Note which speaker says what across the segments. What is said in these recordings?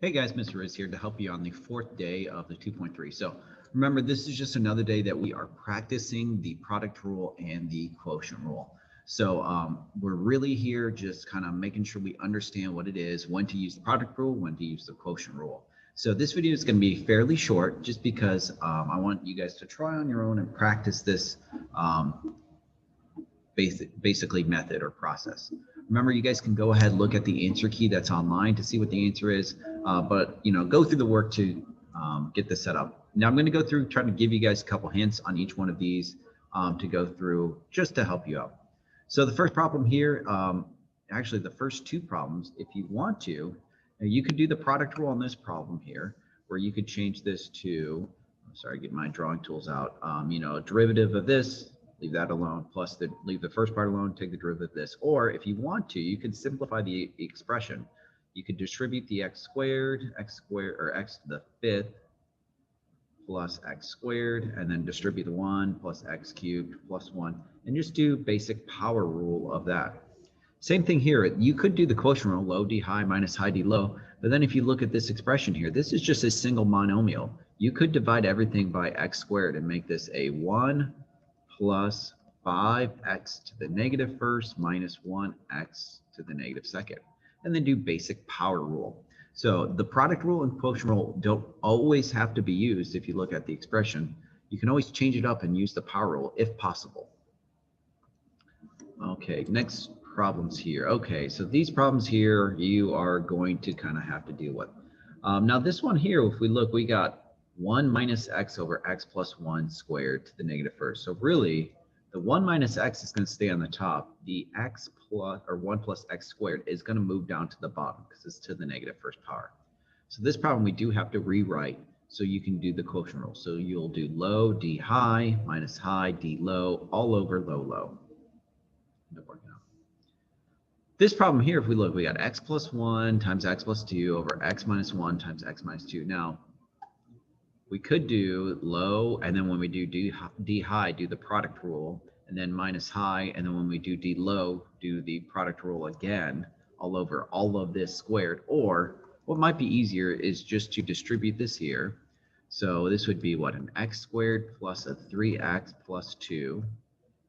Speaker 1: Hey guys, Mr. Riz here to help you on the fourth day of the 2.3. So remember, this is just another day that we are practicing the product rule and the quotient rule. So we're really here just kind of making sure we understand what it is, when to use the product rule, when to use the quotient rule. So this video is going to be fairly short just because I want you guys to try on your own and practice this basically method or process. Remember, you guys can go ahead and look at the answer key that's online to see what the answer is, but go through the work to get this set up. Now I'm going to go through trying to give you guys a couple hints on each one of these to go through just to help you out. So the first problem here, actually the first two problems, if you want to, you could do the product rule on this problem here, where you could change this to, sorry, get my drawing tools out, derivative of this, leave that alone, plus leave the first part alone, take the derivative of this. Or if you want to, you could simplify the expression. You could distribute the x squared, or x to the fifth plus x squared, and then distribute the 1 plus x cubed plus 1, and just do basic power rule of that. Same thing here. You could do the quotient rule, low d high minus high d low, but then if you look at this expression here, this is just a single monomial. You could divide everything by x squared and make this a 1 plus 5x to the negative first minus 1x to the negative second, and then do basic power rule. So the product rule and quotient rule don't always have to be used. If you look at the expression, you can always change it up and use the power rule if possible. Okay, next problems here. Okay, so these problems here you are going to kind of have to deal with. Now this one here, if we look, we got 1 minus x over x plus 1 squared to the negative first. So really, the 1 minus x is going to stay on the top. The x plus, or 1 plus x squared, is going to move down to the bottom because it's to the negative first power. So this problem we do have to rewrite so you can do the quotient rule. So you'll do low d high minus high d low all over low low. This problem here, if we look, we got x plus 1 times x plus 2 over x minus 1 times x minus 2. Now, we could do low, and then when we do d high, do the product rule, and then minus high, and then when we do d low, do the product rule again, all over all of this squared. Or what might be easier is just to distribute this here. So this would be what, an x squared plus a 3x plus 2.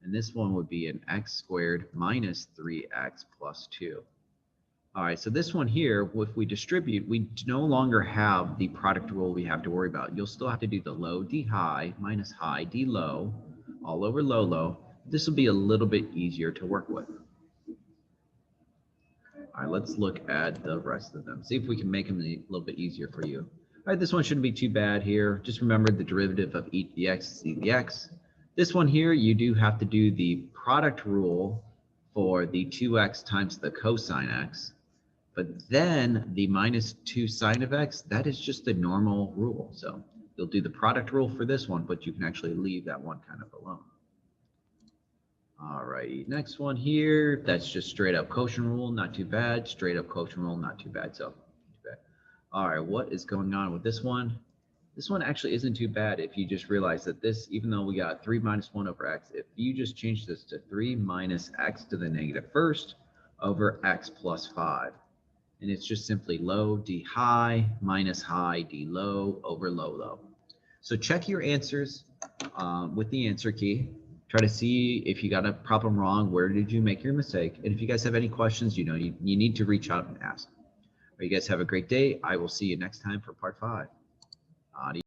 Speaker 1: And this one would be an x squared minus 3x plus 2. All right, so this one here, if we distribute, we no longer have the product rule we have to worry about. You'll still have to do the low d high minus high d low all over low low. This will be a little bit easier to work with. All right, let's look at the rest of them. See if we can make them a little bit easier for you. All right, this one shouldn't be too bad here. Just remember the derivative of e to the x is e to the x. This one here, you do have to do the product rule for the 2x times the cosine x. But then the minus 2 sine of x, that is just the normal rule. So you'll do the product rule for this one, but you can actually leave that one kind of alone. All right, next one here, that's just straight up quotient rule, not too bad. Straight up quotient rule, not too bad. So, all right, what is going on with this one? This one actually isn't too bad if you just realize that this, even though we got 3 minus 1 over x, if you just change this to 3 minus x to the negative first over x plus 5. And it's just simply low d high minus high d low over low low. So check your answers with the answer key. Try to see if you got a problem wrong, where did you make your mistake? And if you guys have any questions, you need to reach out and ask. You guys have a great day. I will see you next time for part 5. Adios.